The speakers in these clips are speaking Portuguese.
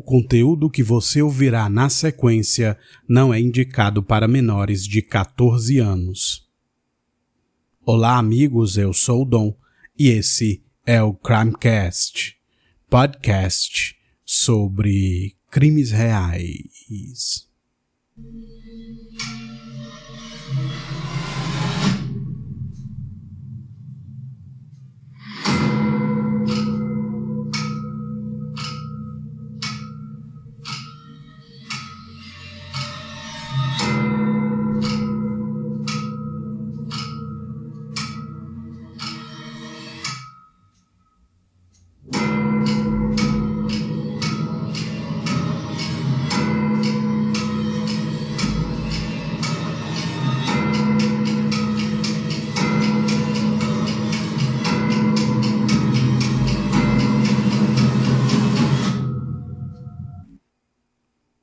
O conteúdo que você ouvirá na sequência não é indicado para menores de 14 anos. Olá, amigos, eu sou o Dom e esse é o Crimecast, podcast sobre crimes reais.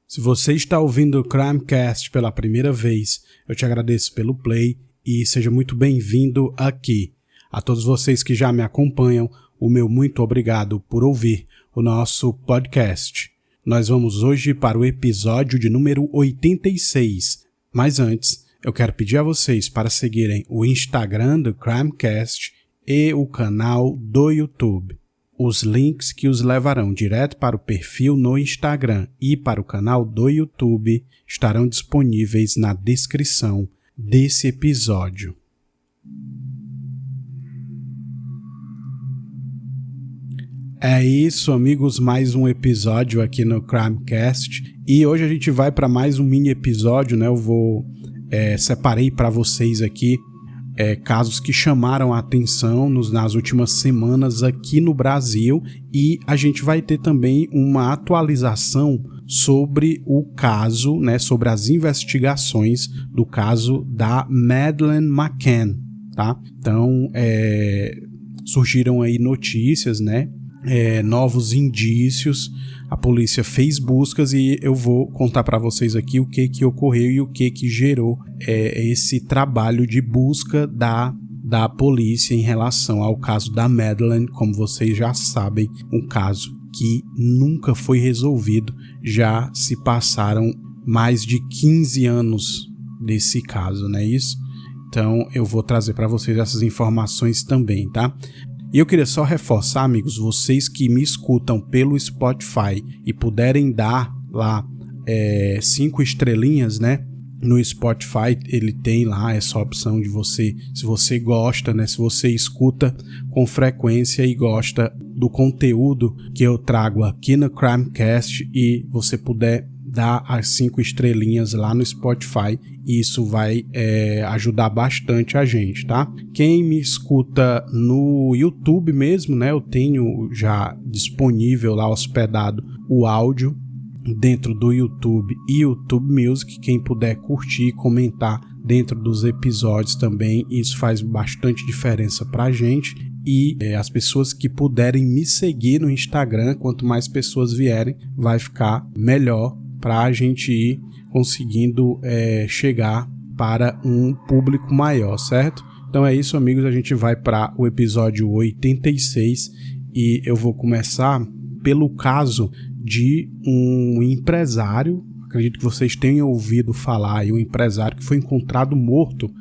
Se você está ouvindo o Crimecast pela primeira vez, eu te agradeço pelo play e seja muito bem-vindo aqui. A todos vocês que já me acompanham, o meu muito obrigado por ouvir o nosso podcast. Nós vamos hoje para o episódio de número 86, mas antes eu quero pedir a vocês para seguirem o Instagram do Crimecast e o canal do YouTube. Os links que os levarão direto para o perfil no Instagram e para o canal do YouTube estarão disponíveis na descrição desse episódio. É isso, amigos, mais um episódio aqui no Crimecast e hoje a gente vai para mais um mini episódio, né? Eu separei para vocês aqui casos que chamaram a atenção nas últimas semanas aqui no Brasil e a gente vai ter também uma atualização sobre o caso, né, sobre as investigações do caso da Madeleine McCann, tá? Então, surgiram aí notícias, né, novos indícios, a polícia fez buscas e eu vou contar para vocês aqui o que ocorreu e o que gerou esse trabalho de busca da polícia em relação ao caso da Madeleine. Como vocês já sabem, um caso que nunca foi resolvido, já se passaram mais de 15 anos desse caso, não é isso? Então eu vou trazer para vocês essas informações também, tá? E eu queria só reforçar, amigos, vocês que me escutam pelo Spotify e puderem dar lá 5 estrelinhas, né? No Spotify ele tem lá essa opção de você, se você gosta, né? Se você escuta com frequência e gosta do conteúdo que eu trago aqui no Crimecast e você puder dar as 5 estrelinhas lá no Spotify, isso vai ajudar bastante a gente, tá? Quem me escuta no YouTube mesmo, né? Eu tenho já disponível lá hospedado o áudio dentro do YouTube e YouTube Music. Quem puder curtir e comentar dentro dos episódios também, isso faz bastante diferença pra gente. E as pessoas que puderem me seguir no Instagram, quanto mais pessoas vierem, vai ficar melhor para a gente ir conseguindo chegar para um público maior, certo? Então é isso, amigos, a gente vai para o episódio 86 e eu vou começar pelo caso de um empresário. Acredito que vocês tenham ouvido falar aí, um empresário que foi encontrado morto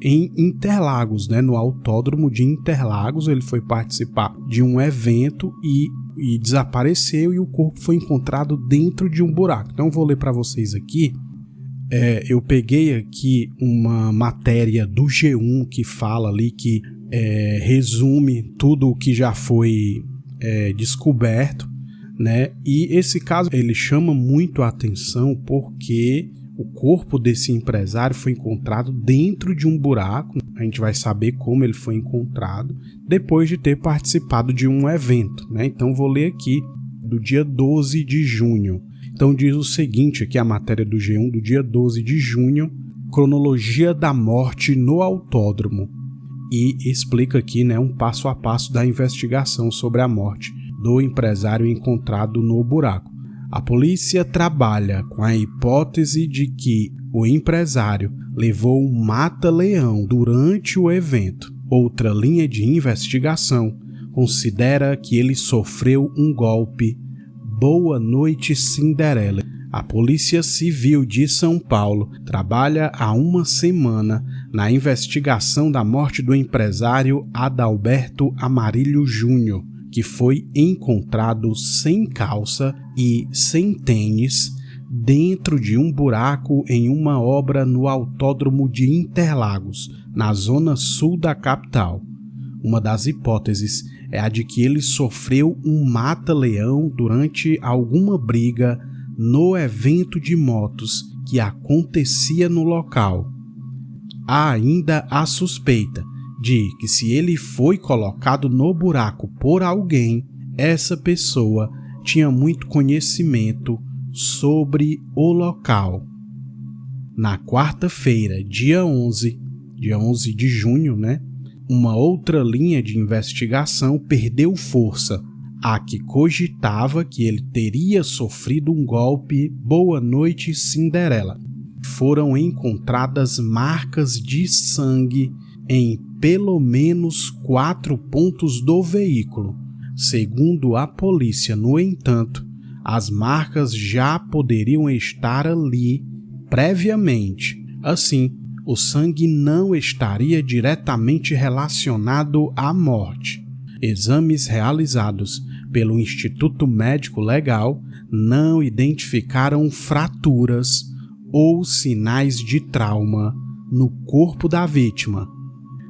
em Interlagos, né? No autódromo de Interlagos. Ele foi participar de um evento e desapareceu e o corpo foi encontrado dentro de um buraco. Então eu vou ler para vocês aqui. Eu peguei aqui uma matéria do G1 que fala ali, que resume tudo o que já foi descoberto, né? E esse caso ele chama muito a atenção porque o corpo desse empresário foi encontrado dentro de um buraco. A gente vai saber como ele foi encontrado depois de ter participado de um evento, né? Então vou ler aqui do dia 12 de junho. Então diz o seguinte, aqui a matéria do G1 do dia 12 de junho, cronologia da morte no autódromo. E explica aqui, né, um passo a passo da investigação sobre a morte do empresário encontrado no buraco. A polícia trabalha com a hipótese de que o empresário levou um mata-leão durante o evento. Outra linha de investigação considera que ele sofreu um golpe Boa Noite Cinderela. A Polícia Civil de São Paulo trabalha há uma semana na investigação da morte do empresário Adalberto Amarilho Júnior, que foi encontrado sem calça e sem tênis dentro de um buraco em uma obra no Autódromo de Interlagos, na zona sul da capital. Uma das hipóteses é a de que ele sofreu um mata-leão durante alguma briga no evento de motos que acontecia no local. Há ainda a suspeita de que, se ele foi colocado no buraco por alguém, essa pessoa tinha muito conhecimento sobre o local. Na quarta-feira, dia 11 de junho, uma outra linha de investigação perdeu força, a que cogitava que ele teria sofrido um golpe Boa Noite Cinderela. Foram encontradas marcas de sangue em pelo menos 4 pontos do veículo. Segundo a polícia, no entanto, as marcas já poderiam estar ali previamente. Assim, o sangue não estaria diretamente relacionado à morte. Exames realizados pelo Instituto Médico Legal não identificaram fraturas ou sinais de trauma no corpo da vítima.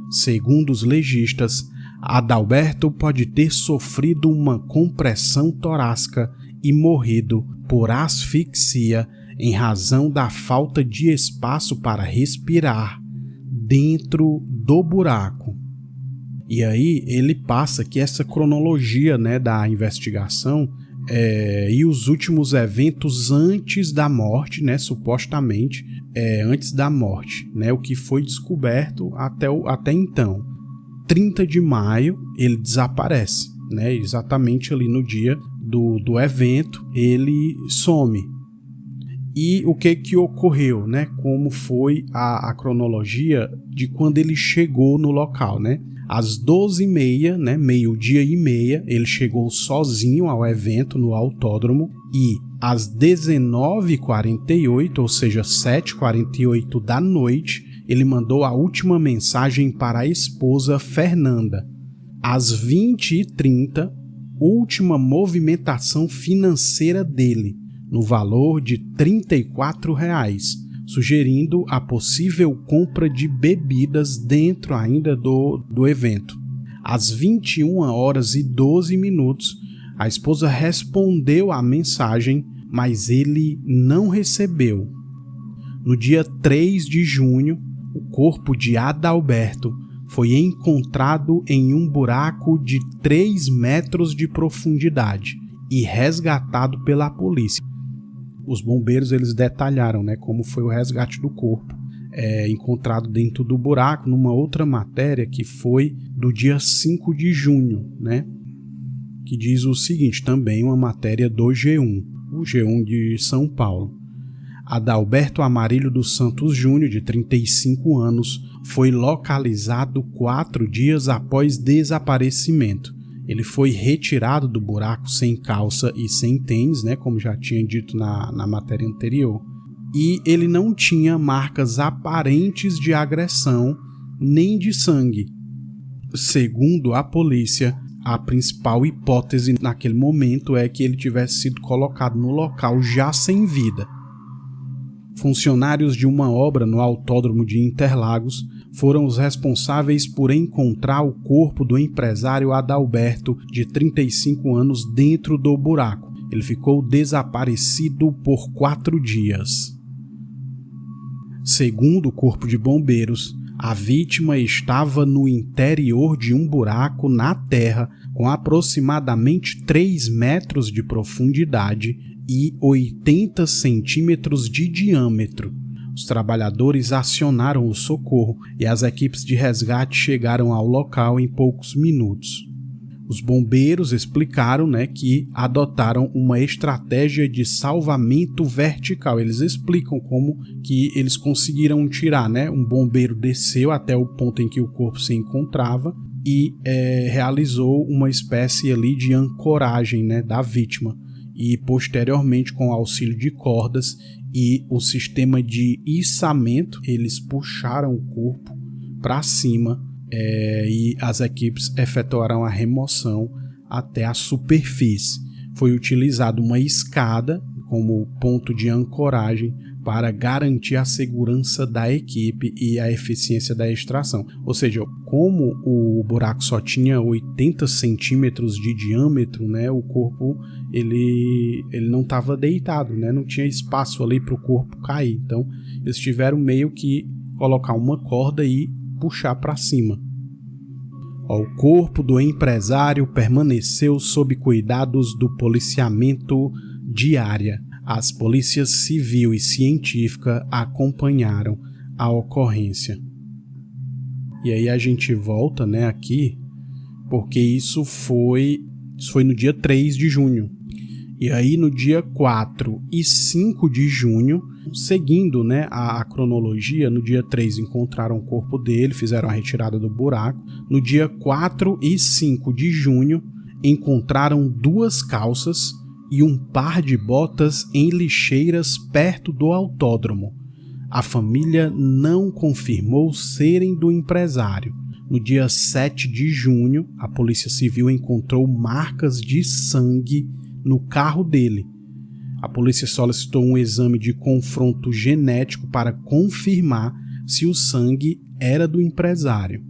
Segundo os legistas, Adalberto pode ter sofrido uma compressão torácica e morrido por asfixia em razão da falta de espaço para respirar dentro do buraco. E aí ele passa aqui essa cronologia, da investigação e os últimos eventos antes da morte, supostamente antes da morte, o que foi descoberto até então. 30 de maio ele desaparece, exatamente ali no dia do evento ele some. E o que ocorreu, como foi a cronologia de quando ele chegou no local, Às 12h30, meio-dia e meia, ele chegou sozinho ao evento no autódromo, e às 19h48, ou seja, 7h48 da noite, ele mandou a última mensagem para a esposa Fernanda. Às 20h30, última movimentação financeira dele, no valor de R$ 34,00, sugerindo a possível compra de bebidas dentro ainda do evento. Às 21h12, a esposa respondeu à mensagem, mas ele não recebeu. No dia 3 de junho, o corpo de Adalberto foi encontrado em um buraco de 3 metros de profundidade e resgatado pela polícia. Os bombeiros eles detalharam como foi o resgate do corpo, encontrado dentro do buraco, numa outra matéria que foi do dia 5 de junho, que diz o seguinte, também uma matéria do G1, o G1 de São Paulo. Adalberto Amarilho dos Santos Júnior, de 35 anos, foi localizado 4 dias após desaparecimento. Ele foi retirado do buraco sem calça e sem tênis, como já tinha dito na matéria anterior. E ele não tinha marcas aparentes de agressão nem de sangue. Segundo a polícia, a principal hipótese naquele momento é que ele tivesse sido colocado no local já sem vida. Funcionários de uma obra no Autódromo de Interlagos foram os responsáveis por encontrar o corpo do empresário Adalberto, de 35 anos, dentro do buraco. Ele ficou desaparecido por 4 dias. Segundo o Corpo de Bombeiros, a vítima estava no interior de um buraco na terra com aproximadamente 3 metros de profundidade e 80 centímetros de diâmetro. Os trabalhadores acionaram o socorro e as equipes de resgate chegaram ao local em poucos minutos. Os bombeiros explicaram que adotaram uma estratégia de salvamento vertical. Eles explicam como que eles conseguiram tirar. Um bombeiro desceu até o ponto em que o corpo se encontrava e realizou uma espécie ali de ancoragem da vítima. e posteriormente, com o auxílio de cordas e o sistema de içamento, eles puxaram o corpo para cima e as equipes efetuaram a remoção até a superfície. Foi utilizada uma escada como ponto de ancoragem para garantir a segurança da equipe e a eficiência da extração. Ou seja, como o buraco só tinha 80 centímetros de diâmetro, né, o corpo ele não estava deitado, né, não tinha espaço ali para o corpo cair. Então, eles tiveram meio que colocar uma corda e puxar para cima. O corpo do empresário permaneceu sob cuidados do policiamento de área. As polícias civil e científica acompanharam a ocorrência. E aí a gente volta, né, aqui, porque isso foi no dia 3 de junho. E aí no dia 4 e 5 de junho, seguindo, né, a cronologia, no dia 3 encontraram o corpo dele, fizeram a retirada do buraco. No dia 4 e 5 de junho, encontraram 2 calças e um par de botas em lixeiras perto do autódromo. A família não confirmou serem do empresário. No dia 7 de junho, a Polícia Civil encontrou marcas de sangue no carro dele. A polícia solicitou um exame de confronto genético para confirmar se o sangue era do empresário.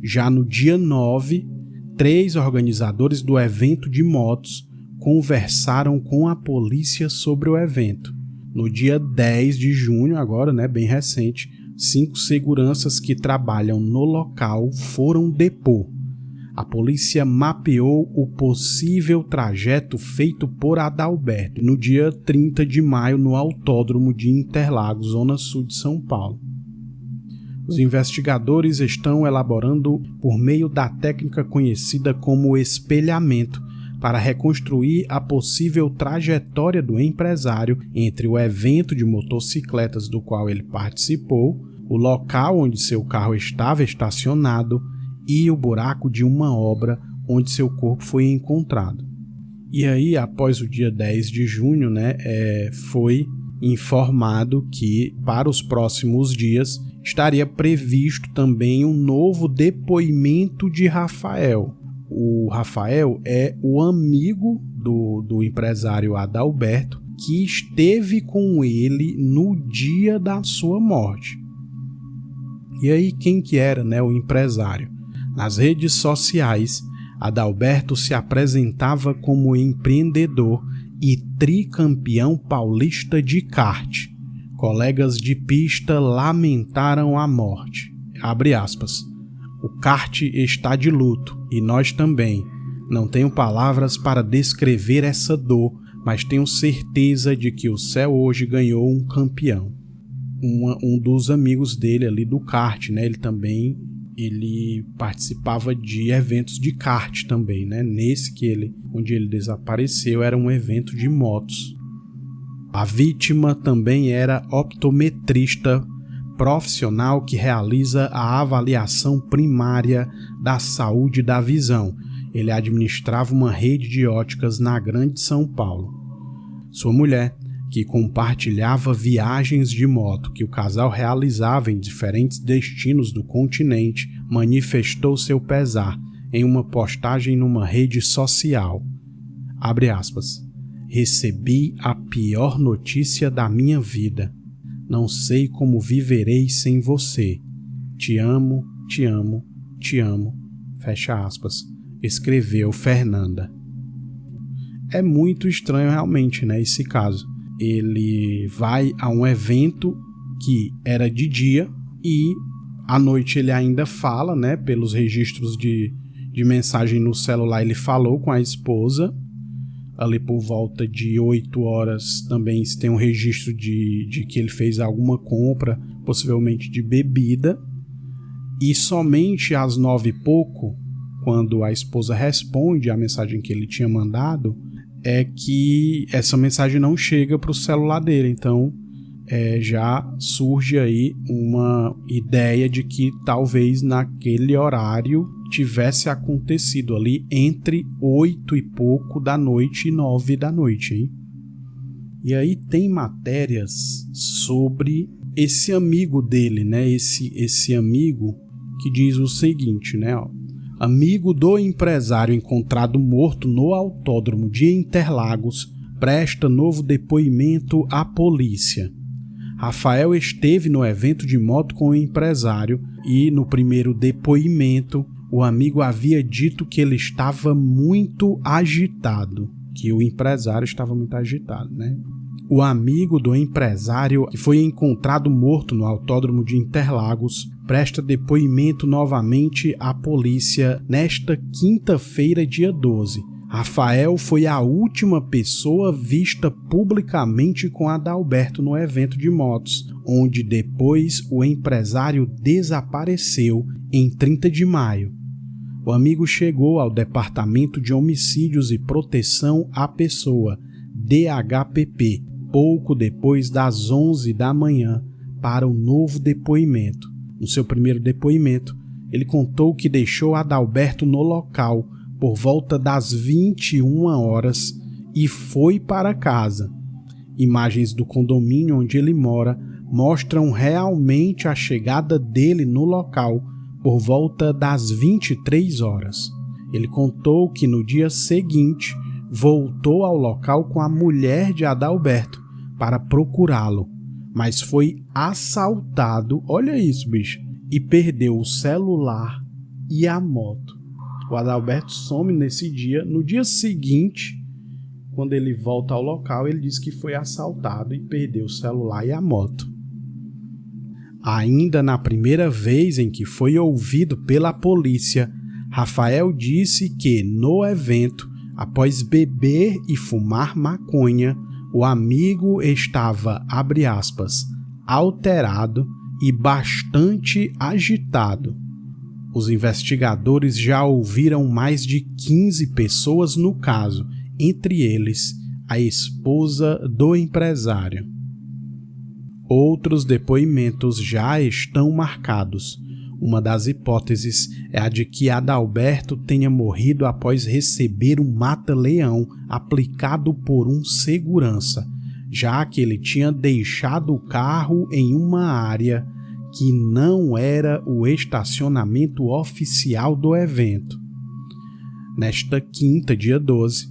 Já no dia 9, 3 organizadores do evento de motos conversaram com a polícia sobre o evento. No dia 10 de junho, agora, né, bem recente, 5 seguranças que trabalham no local foram depor. A polícia mapeou o possível trajeto feito por Adalberto no dia 30 de maio no Autódromo de Interlagos, zona sul de São Paulo. Os investigadores estão elaborando por meio da técnica conhecida como espelhamento para reconstruir a possível trajetória do empresário entre o evento de motocicletas do qual ele participou, o local onde seu carro estava estacionado e o buraco de uma obra onde seu corpo foi encontrado. E aí, após o dia 10 de junho, né, foi informado que para os próximos dias estaria previsto também um novo depoimento de Rafael. O Rafael é o amigo do empresário Adalberto que esteve com ele no dia da sua morte. E aí, quem que era, né, o empresário? Nas redes sociais, Adalberto se apresentava como empreendedor e tricampeão paulista de kart. Colegas de pista lamentaram a morte. Abre aspas. O kart está de luto e nós também. Não tenho palavras para descrever essa dor, mas tenho certeza de que o céu hoje ganhou um campeão. Um dos amigos dele ali do kart, né? Ele participava de eventos de kart também, né? Onde ele desapareceu, era um evento de motos. A vítima também era optometrista profissional que realiza a avaliação primária da saúde da visão. Ele administrava uma rede de óticas na Grande São Paulo. Sua mulher, que compartilhava viagens de moto que o casal realizava em diferentes destinos do continente, manifestou seu pesar em uma postagem numa rede social. Abre aspas. Recebi a pior notícia da minha vida. Não sei como viverei sem você. Te amo, te amo, te amo. Fecha aspas. Escreveu Fernanda. É muito estranho realmente, né, esse caso. Ele vai a um evento que era de dia e à noite ele ainda fala, né, pelos registros de mensagem no celular, ele falou com a esposa. Ali por volta de 8 horas também se tem um registro de que ele fez alguma compra, possivelmente de bebida. E somente às 9 e pouco, quando a esposa responde a mensagem que ele tinha mandado, é que essa mensagem não chega para o celular dele. Então já surge aí uma ideia de que talvez naquele horário tivesse acontecido ali entre 8 e pouco da noite e 9 da noite, hein? E aí tem matérias sobre esse amigo dele, né? Esse amigo que diz o seguinte, né? Ó, amigo do empresário encontrado morto no autódromo de Interlagos presta novo depoimento à polícia. Rafael esteve no evento de moto com o empresário e no primeiro depoimento o amigo havia dito que ele estava muito agitado, que o empresário estava muito agitado, né? O amigo do empresário, que foi encontrado morto no autódromo de Interlagos, presta depoimento novamente à polícia nesta quinta-feira, dia 12. Rafael foi a última pessoa vista publicamente com Adalberto no evento de motos, onde depois o empresário desapareceu em 30 de maio. O amigo chegou ao Departamento de Homicídios e Proteção à Pessoa, DHPP, pouco depois das 11 da manhã para um novo depoimento. No seu primeiro depoimento, ele contou que deixou Adalberto no local por volta das 21 horas e foi para casa. Imagens do condomínio onde ele mora mostram realmente a chegada dele no local por volta das 23 horas. Ele contou que no dia seguinte voltou ao local com a mulher de Adalberto para procurá-lo, mas foi assaltado, olha isso, bicho, e perdeu o celular e a moto. O Adalberto some nesse dia. No dia seguinte, quando ele volta ao local, ele diz que foi assaltado e perdeu o celular e a moto. Ainda na primeira vez em que foi ouvido pela polícia, Rafael disse que, no evento, após beber e fumar maconha, o amigo estava, abre aspas, alterado e bastante agitado. Os investigadores já ouviram mais de 15 pessoas no caso, entre eles a esposa do empresário. Outros depoimentos já estão marcados. Uma das hipóteses é a de que Adalberto tenha morrido após receber um mata-leão aplicado por um segurança, já que ele tinha deixado o carro em uma área que não era o estacionamento oficial do evento. Nesta quinta, dia 12,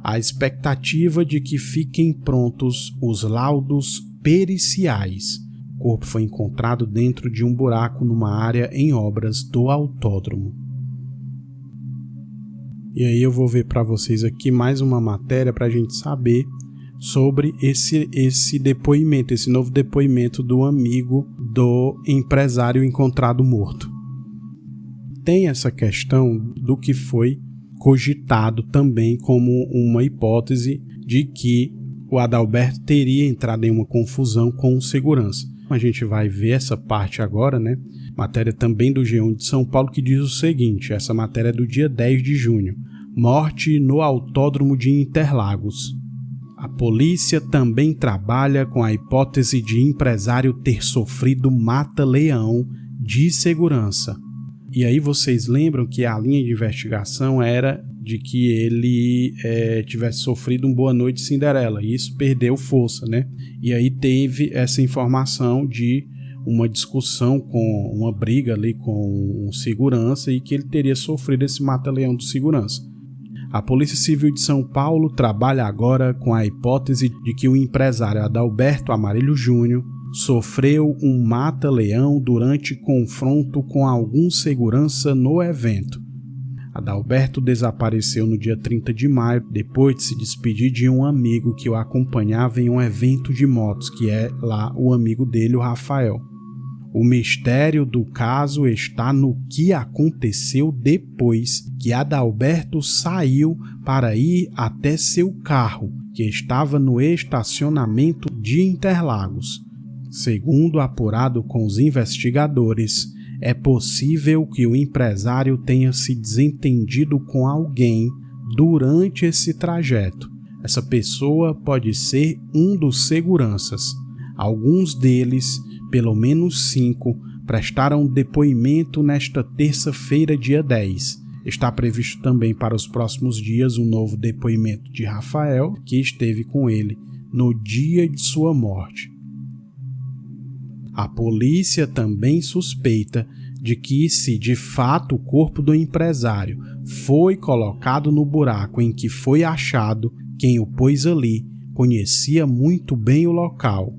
há expectativa de que fiquem prontos os laudos periciais. O corpo foi encontrado dentro de um buraco numa área em obras do autódromo. E aí eu vou ver para vocês aqui mais uma matéria para a gente saber sobre esse depoimento, esse novo depoimento do amigo do empresário encontrado morto. Tem essa questão do que foi cogitado também como uma hipótese de que o Adalberto teria entrado em uma confusão com o segurança. A gente vai ver essa parte agora, né? Matéria também do G1 de São Paulo que diz o seguinte, essa matéria é do dia 10 de junho. Morte no autódromo de Interlagos. A polícia também trabalha com a hipótese de empresário ter sofrido mata-leão de segurança. E aí vocês lembram que a linha de investigação era de que ele tivesse sofrido um Boa Noite Cinderela, e isso perdeu força, né? E aí teve essa informação de uma discussão, com uma briga ali com um segurança e que ele teria sofrido esse mata-leão do segurança. A Polícia Civil de São Paulo trabalha agora com a hipótese de que o empresário Adalberto Amarilho Júnior sofreu um mata-leão durante confronto com algum segurança no evento. Adalberto desapareceu no dia 30 de maio, depois de se despedir de um amigo que o acompanhava em um evento de motos, que é lá o amigo dele, o Rafael. O mistério do caso está no que aconteceu depois que Adalberto saiu para ir até seu carro, que estava no estacionamento de Interlagos. Segundo apurado com os investigadores, é possível que o empresário tenha se desentendido com alguém durante esse trajeto. Essa pessoa pode ser um dos seguranças. Alguns deles, pelo menos 5, prestaram depoimento nesta terça-feira, dia 10. Está previsto também para os próximos dias um novo depoimento de Rafael, que esteve com ele no dia de sua morte. A polícia também suspeita de que, se de fato o corpo do empresário foi colocado no buraco em que foi achado, quem o pôs ali conhecia muito bem o local.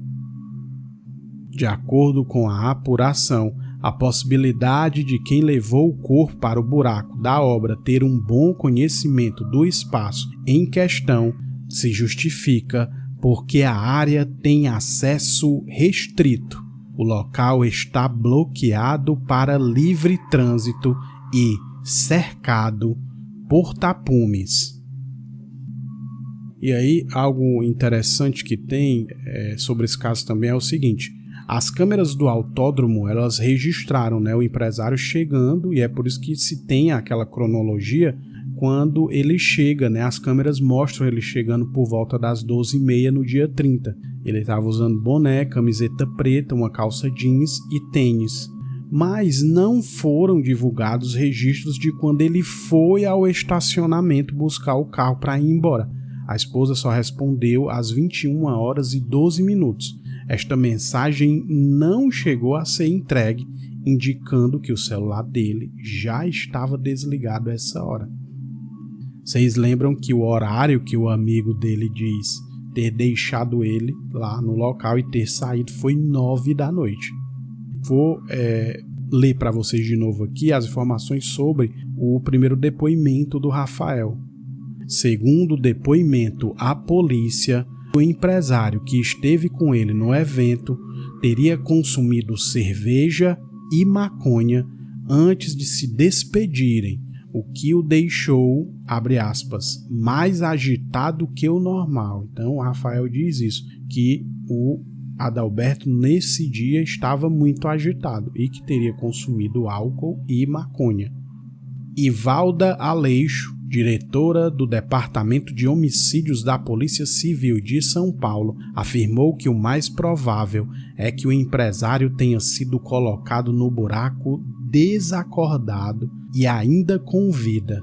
De acordo com a apuração, a possibilidade de quem levou o corpo para o buraco da obra ter um bom conhecimento do espaço em questão se justifica porque a área tem acesso restrito. O local está bloqueado para livre trânsito e cercado por tapumes. E aí, algo interessante que tem sobre esse caso também é o seguinte: as câmeras do autódromo, elas registraram, o empresário chegando, e é por isso que se tem aquela cronologia quando ele chega, as câmeras mostram ele chegando por volta das 12h30 no dia 30. Ele estava usando boné, camiseta preta, uma calça jeans e tênis. Mas não foram divulgados registros de quando ele foi ao estacionamento buscar o carro para ir embora. A esposa só respondeu às 21h12. Esta mensagem não chegou a ser entregue, indicando que o celular dele já estava desligado a essa hora. Vocês lembram que o horário que o amigo dele diz ter deixado ele lá no local e ter saído foi 9h. Vou ler para vocês de novo aqui as informações sobre o primeiro depoimento do Rafael. Segundo o depoimento à polícia, o empresário que esteve com ele no evento teria consumido cerveja e maconha antes de se despedirem, o que o deixou, abre aspas, mais agitado que o normal. Então o Rafael diz isso, que o Adalberto nesse dia estava muito agitado e que teria consumido álcool e maconha. Ivalda Aleixo, diretora do Departamento de Homicídios da Polícia Civil de São Paulo, afirmou que o mais provável é que o empresário tenha sido colocado no buraco desacordado e ainda com vida.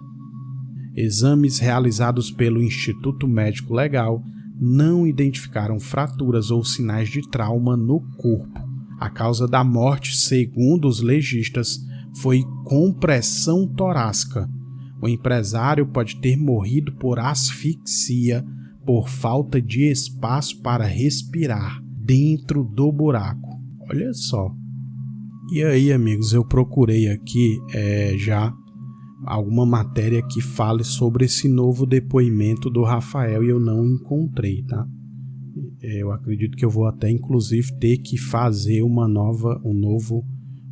Exames realizados pelo Instituto Médico Legal não identificaram fraturas ou sinais de trauma no corpo. A causa da morte, segundo os legistas, foi compressão torácica. O empresário pode ter morrido por asfixia por falta de espaço para respirar dentro do buraco. Olha só. E aí, amigos, eu procurei aqui já alguma matéria que fale sobre esse novo depoimento do Rafael e eu não encontrei, tá? Eu acredito que eu vou até inclusive ter que fazer um novo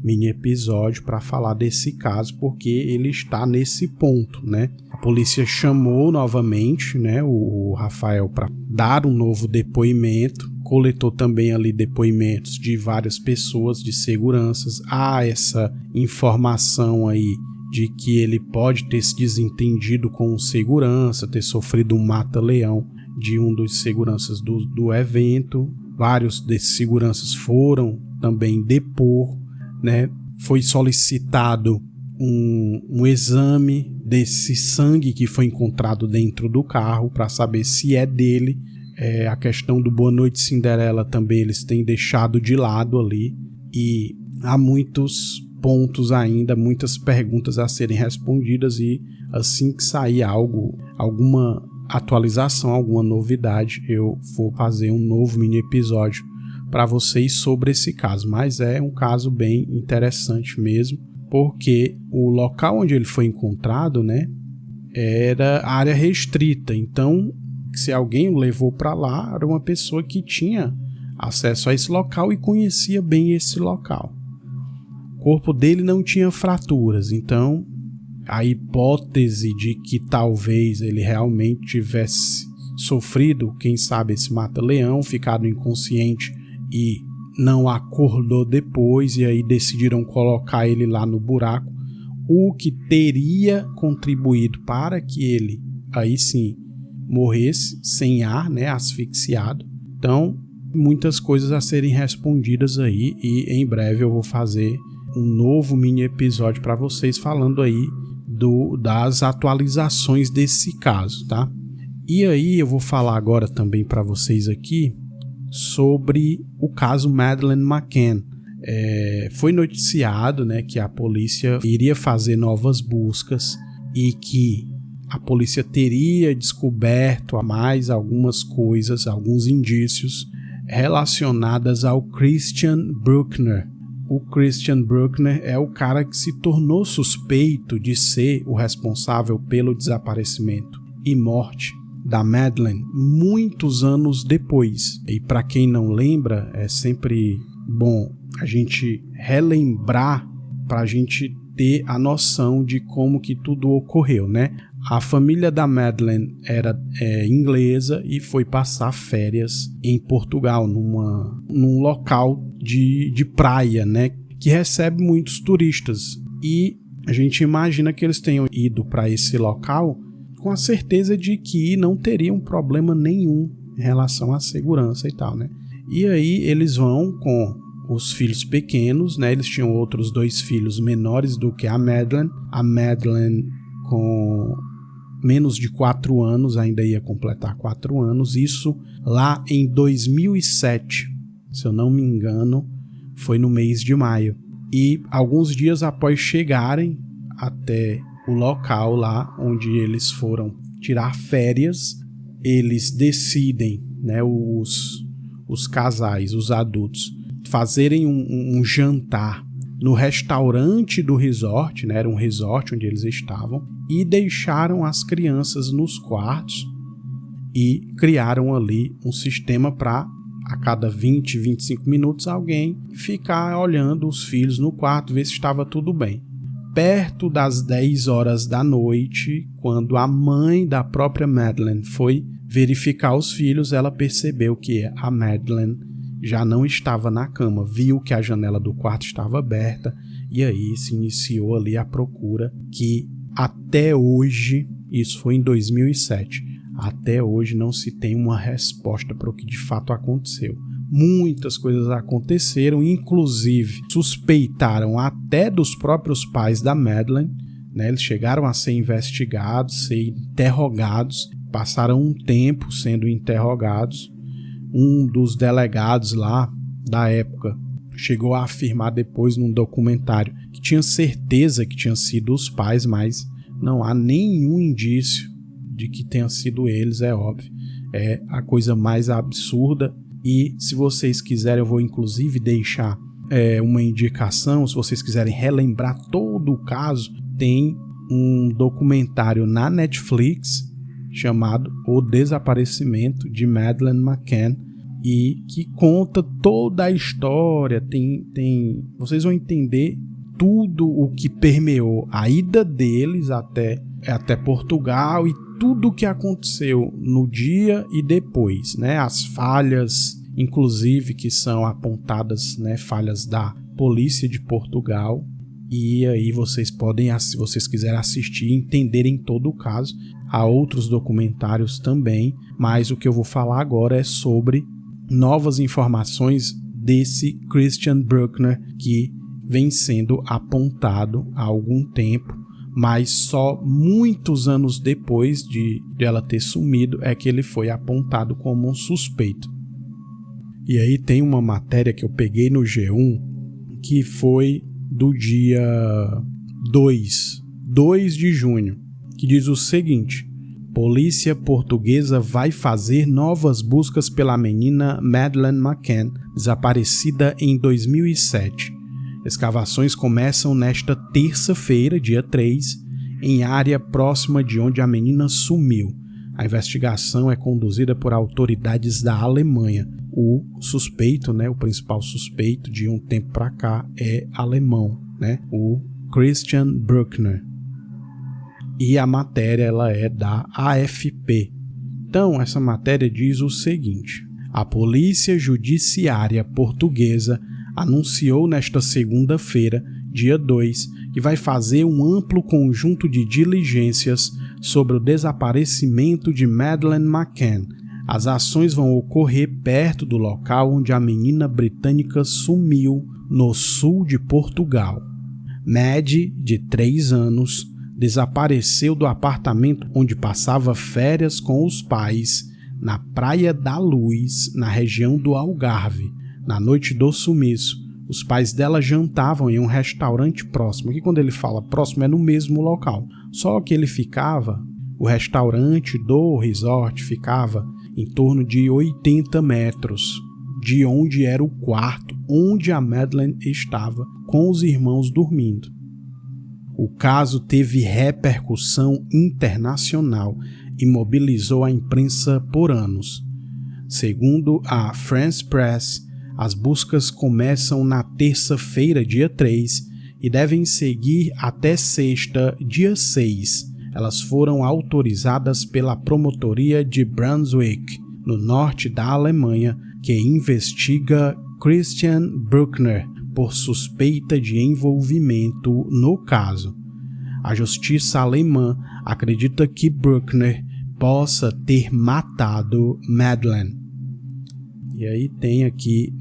mini episódio para falar desse caso, porque ele está nesse ponto, A polícia chamou novamente, o Rafael para dar um novo depoimento, coletou também ali depoimentos de várias pessoas de seguranças. Há essa informação aí de que ele pode ter se desentendido com o segurança, ter sofrido um mata-leão de um dos seguranças do evento. Vários desses seguranças foram também depor, Foi solicitado um exame desse sangue que foi encontrado dentro do carro para saber se é dele. A questão do Boa Noite Cinderela também eles têm deixado de lado ali, e há muitos pontos ainda, muitas perguntas a serem respondidas, e assim que sair alguma atualização, alguma novidade, eu vou fazer um novo mini episódio para vocês sobre esse caso. Mas é um caso bem interessante mesmo, porque o local onde ele foi encontrado, era área restrita. Então, se alguém o levou para lá, era uma pessoa que tinha acesso a esse local e conhecia bem esse local. O corpo dele não tinha fraturas, então a hipótese de que talvez ele realmente tivesse sofrido, quem sabe, esse mata-leão, ficado inconsciente e não acordou depois, e aí decidiram colocar ele lá no buraco, o que teria contribuído para que ele, aí sim, morresse sem ar, asfixiado. Então, muitas coisas a serem respondidas aí, e em breve eu vou fazer um novo mini episódio para vocês falando aí das atualizações desse caso, tá? E aí eu vou falar agora também para vocês aqui sobre o caso Madeleine McCann. Foi noticiado, né, que a polícia iria fazer novas buscas e que a polícia teria descoberto a mais algumas coisas, alguns indícios relacionadas ao Christian Bruckner. O Christian Bruckner é o cara que se tornou suspeito de ser o responsável pelo desaparecimento e morte da Madeleine muitos anos depois. E para quem não lembra, é sempre bom a gente relembrar para a gente ter a noção de como que tudo ocorreu, né? A família da Madeleine era inglesa e foi passar férias em Portugal, num local de praia, né? Que recebe muitos turistas. E a gente imagina que eles tenham ido para esse local com a certeza de que não teria um problema nenhum em relação à segurança e tal, né? E aí eles vão com os filhos pequenos, né? Eles tinham outros 2 filhos menores do que a Madeleine com menos de 4 anos, ainda ia completar 4 anos, isso lá em 2007, se eu não me engano, foi no mês de maio. E alguns dias após chegarem até o local lá onde eles foram tirar férias, eles decidem, né, os casais, os adultos, fazerem um jantar no restaurante do resort, né, era um resort onde eles estavam, e deixaram as crianças nos quartos e criaram ali um sistema para a cada 20, 25 minutos alguém ficar olhando os filhos no quarto, ver se estava tudo bem. Perto das 10 horas da noite, quando a mãe da própria Madeleine foi verificar os filhos, ela percebeu que a Madeleine já não estava na cama, viu que a janela do quarto estava aberta e aí se iniciou ali a procura que até hoje, isso foi em 2007, até hoje não se tem uma resposta para o que de fato aconteceu. Muitas coisas aconteceram, inclusive suspeitaram até dos próprios pais da Madeleine, né? Eles chegaram a ser investigados, ser interrogados, passaram um tempo sendo interrogados. Um dos delegados lá da época chegou a afirmar depois num documentário que tinha certeza que tinham sido os pais, mas não há nenhum indício de que tenha sido eles, é óbvio. É a coisa mais absurda. E se vocês quiserem, eu vou inclusive deixar uma indicação, se vocês quiserem relembrar todo o caso, tem um documentário na Netflix chamado O Desaparecimento de Madeleine McCann, e que conta toda a história, vocês vão entender tudo o que permeou a ida deles até Portugal e tudo o que aconteceu no dia e depois, né? As falhas, inclusive, que são apontadas, né? Falhas da polícia de Portugal. E aí vocês podem, se vocês quiserem assistir e entenderem todo o caso, há outros documentários também, mas o que eu vou falar agora é sobre novas informações desse Christian Bruckner que vem sendo apontado há algum tempo, mas só muitos anos depois de ela ter sumido é que ele foi apontado como um suspeito. E aí tem uma matéria que eu peguei no G1 que foi do dia 2 de junho, que diz o seguinte: polícia portuguesa vai fazer novas buscas pela menina Madeleine McCann, desaparecida em 2007. Escavações começam nesta terça-feira, dia 3, em área próxima de onde a menina sumiu. A investigação é conduzida por autoridades da Alemanha. O suspeito, né, o principal suspeito de um tempo para cá é alemão, né, o Christian Bruckner. E a matéria ela é da AFP. Então, essa matéria diz o seguinte: a Polícia Judiciária Portuguesa anunciou nesta segunda-feira, dia 2, que vai fazer um amplo conjunto de diligências sobre o desaparecimento de Madeleine McCann, As ações vão ocorrer perto do local onde a menina britânica sumiu, no sul de Portugal. Maddie, de 3 anos, desapareceu do apartamento onde passava férias com os pais, na Praia da Luz, na região do Algarve. Na noite do sumiço, os pais dela jantavam em um restaurante próximo. Aqui quando ele fala próximo é no mesmo local. Só que o restaurante do resort ficava em torno de 80 metros de onde era o quarto onde a Madeleine estava com os irmãos dormindo. O caso teve repercussão internacional e mobilizou a imprensa por anos. Segundo a France Press, as buscas começam na terça-feira, dia 3, e devem seguir até sexta, dia 6. Elas foram autorizadas pela promotoria de Brunswick, no norte da Alemanha, que investiga Christian Bruckner por suspeita de envolvimento no caso. A justiça alemã acredita que Bruckner possa ter matado Madeleine. E aí tem aqui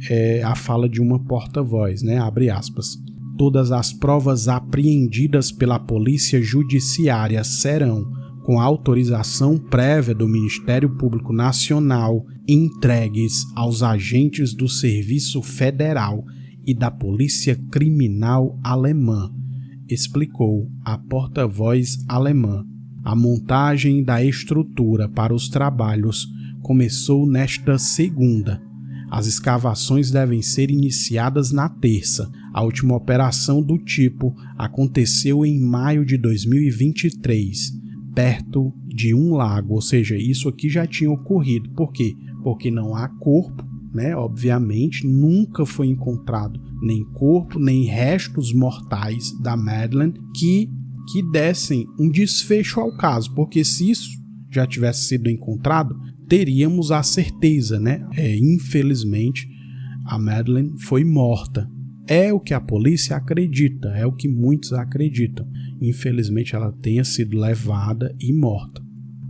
a fala de uma porta-voz, né? Abre aspas. Todas as provas apreendidas pela Polícia Judiciária serão, com autorização prévia do Ministério Público Nacional, entregues aos agentes do Serviço Federal e da Polícia Criminal Alemã, explicou a porta-voz alemã. A montagem da estrutura para os trabalhos começou nesta segunda. As escavações devem ser iniciadas na terça. A última operação do tipo aconteceu em maio de 2023, perto de um lago, ou seja, isso aqui já tinha ocorrido. Por quê? Porque não há corpo, né? Obviamente, nunca foi encontrado nem corpo, nem restos mortais da Madeleine que dessem um desfecho ao caso, porque se isso já tivesse sido encontrado, teríamos a certeza, né? Infelizmente, a Madeleine foi morta. É o que a polícia acredita, é o que muitos acreditam. Infelizmente, ela tenha sido levada e morta.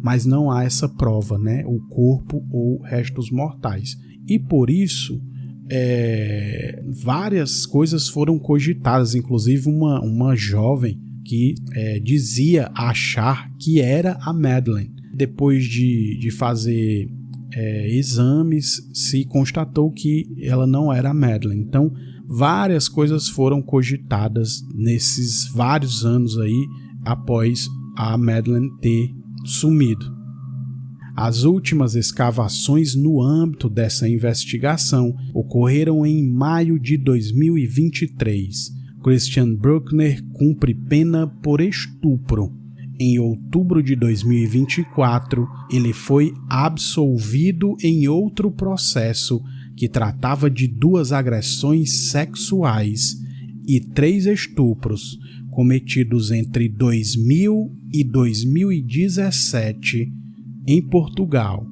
Mas não há essa prova, né? O corpo ou restos mortais. E por isso, várias coisas foram cogitadas, inclusive uma jovem que dizia achar que era a Madeleine. Depois de fazer exames, se constatou que ela não era a Madeleine. Então, várias coisas foram cogitadas nesses vários anos aí após a Madeleine ter sumido. As últimas escavações no âmbito dessa investigação ocorreram em maio de 2023. Christian Bruckner cumpre pena por estupro. Em outubro de 2024, ele foi absolvido em outro processo que tratava de 2 agressões sexuais e 3 estupros cometidos entre 2000 e 2017 em Portugal.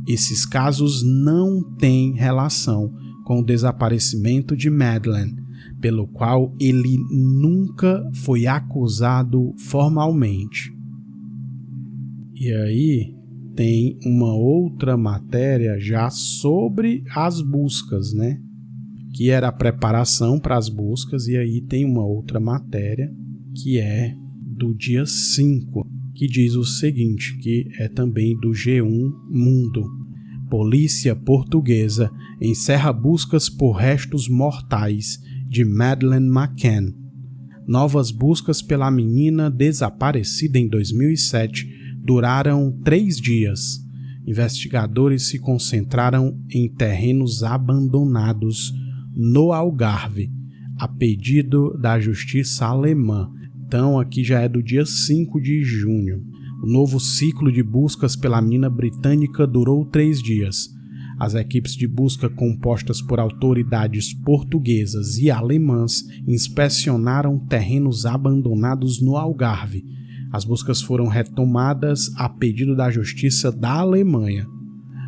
Esses casos não têm relação com o desaparecimento de Madeleine, pelo qual ele nunca foi acusado formalmente. E aí tem uma outra matéria já sobre as buscas, né? Que era a preparação para as buscas, e aí tem uma outra matéria que é do dia 5, que diz o seguinte, que é também do G1 Mundo. Polícia portuguesa encerra buscas por restos mortais de Madeleine McCann. Novas buscas pela menina desaparecida em 2007 duraram 3 dias. Investigadores se concentraram em terrenos abandonados no Algarve, a pedido da justiça alemã. Então aqui já é do dia 5 de junho. O novo ciclo de buscas pela menina britânica durou 3 dias. As equipes de busca compostas por autoridades portuguesas e alemãs inspecionaram terrenos abandonados no Algarve. As buscas foram retomadas a pedido da Justiça da Alemanha.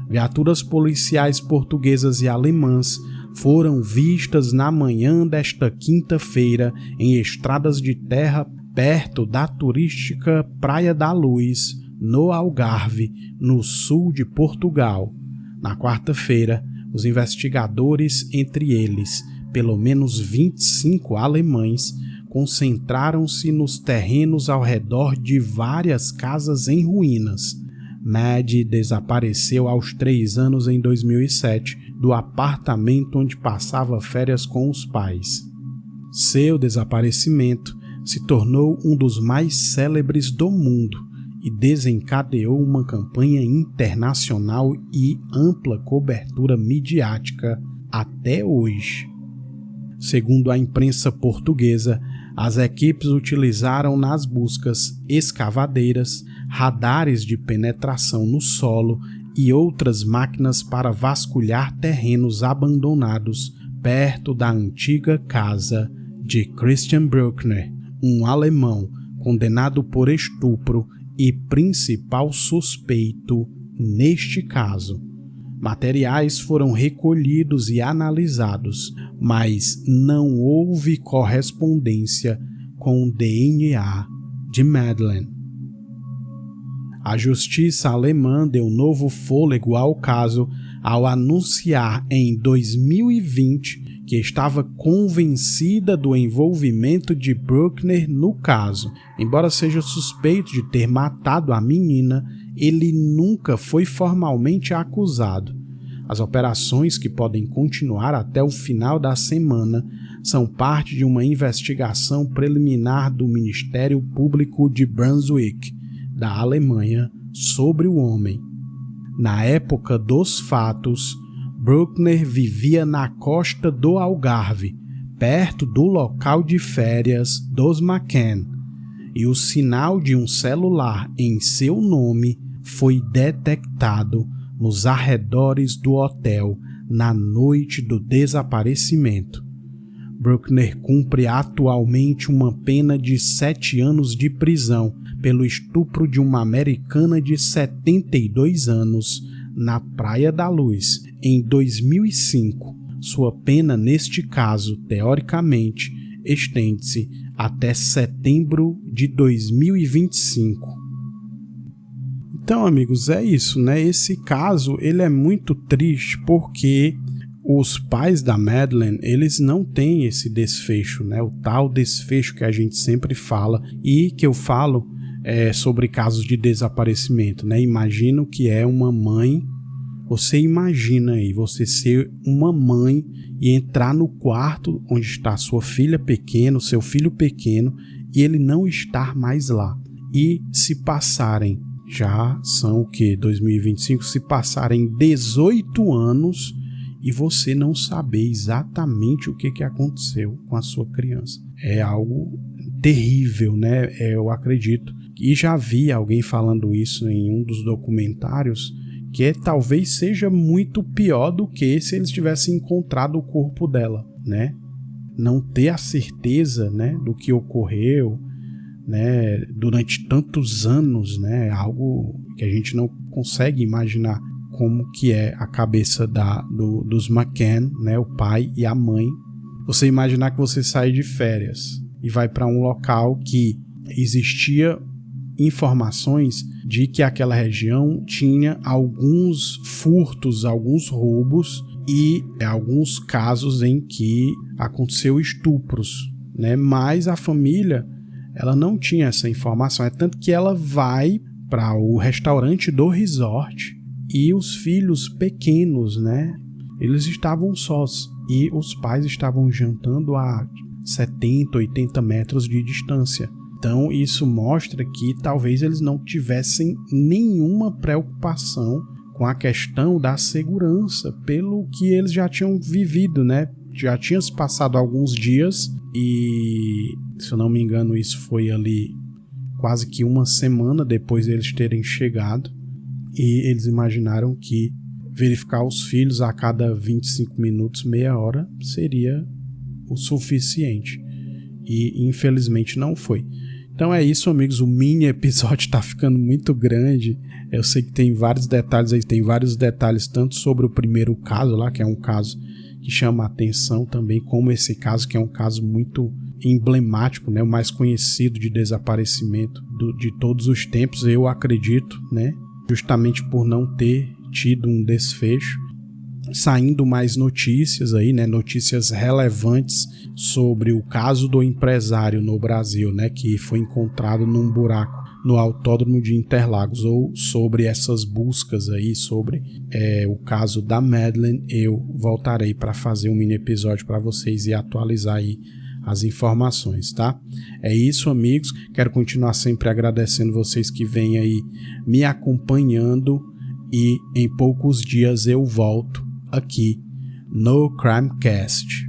Viaturas policiais portuguesas e alemãs foram vistas na manhã desta quinta-feira em estradas de terra perto da turística Praia da Luz, no Algarve, no sul de Portugal. Na quarta-feira, os investigadores, entre eles pelo menos 25 alemães, concentraram-se nos terrenos ao redor de várias casas em ruínas. Maddie desapareceu aos 3 anos em 2007 do apartamento onde passava férias com os pais. Seu desaparecimento se tornou um dos mais célebres do mundo e desencadeou uma campanha internacional e ampla cobertura midiática até hoje. Segundo a imprensa portuguesa, as equipes utilizaram nas buscas escavadeiras, radares de penetração no solo e outras máquinas para vasculhar terrenos abandonados perto da antiga casa de Christian Bruckner, um alemão condenado por estupro e principal suspeito neste caso. Materiais foram recolhidos e analisados, mas não houve correspondência com o DNA de Madeleine. A justiça alemã deu novo fôlego ao caso ao anunciar em 2020 que estava convencida do envolvimento de Bruckner no caso. Embora seja suspeito de ter matado a menina, ele nunca foi formalmente acusado. As operações, que podem continuar até o final da semana, são parte de uma investigação preliminar do Ministério Público de Brunswick, da Alemanha, sobre o homem. Na época dos fatos, Bruckner vivia na costa do Algarve, perto do local de férias dos McCann, e o sinal de um celular em seu nome foi detectado nos arredores do hotel na noite do desaparecimento. Bruckner cumpre atualmente uma pena de 7 anos de prisão pelo estupro de uma americana de 72 anos na Praia da Luz, em 2005. Sua pena neste caso, teoricamente, estende-se até setembro de 2025. Então, amigos, é isso, né? Esse caso, ele é muito triste porque os pais da Madeleine, eles não têm esse desfecho, né? O tal desfecho que a gente sempre fala e que eu falo sobre casos de desaparecimento, né? Imagino que é uma mãe. Você imagina aí, você ser uma mãe e entrar no quarto onde está sua filha pequena, seu filho pequeno, e ele não estar mais lá. E se passarem, já são o que? 2025, se passarem 18 anos e você não saber exatamente o que aconteceu com a sua criança. É algo terrível, né? Eu acredito. E já vi alguém falando isso em um dos documentários, que talvez seja muito pior do que se eles tivessem encontrado o corpo dela, né? Não ter a certeza, né, do que ocorreu, né, durante tantos anos, né? Algo que a gente não consegue imaginar como que é a cabeça dos McCann, né, o pai e a mãe. Você imaginar que você sai de férias e vai para um local que existia informações de que aquela região tinha alguns furtos, alguns roubos e alguns casos em que aconteceu estupros, né? Mas a família, ela não tinha essa informação, é tanto que ela vai para o restaurante do resort e os filhos pequenos, né? Eles estavam sós e os pais estavam jantando a 70, 80 metros de distância. Então isso mostra que talvez eles não tivessem nenhuma preocupação com a questão da segurança, pelo que eles já tinham vivido, né? Já tinham se passado alguns dias e, se eu não me engano, isso foi ali quase que uma semana depois de eles terem chegado, e eles imaginaram que verificar os filhos a cada 25 minutos, meia hora, seria o suficiente. E infelizmente não foi. Então é isso, amigos, o mini episódio está ficando muito grande. Eu sei que tem vários detalhes aí, tem vários detalhes tanto sobre o primeiro caso lá, que é um caso que chama a atenção também, como esse caso, que é um caso muito emblemático, né, o mais conhecido de desaparecimento de todos os tempos, eu acredito, né, justamente por não ter tido um desfecho, saindo mais notícias aí, né, notícias relevantes sobre o caso do empresário no Brasil, né, que foi encontrado num buraco no Autódromo de Interlagos, ou sobre essas buscas aí, sobre o caso da Madeleine. Eu voltarei para fazer um mini episódio para vocês e atualizar aí as informações, tá? É isso, amigos. Quero continuar sempre agradecendo vocês que vêm aí me acompanhando, e em poucos dias eu volto aqui no Crimecast.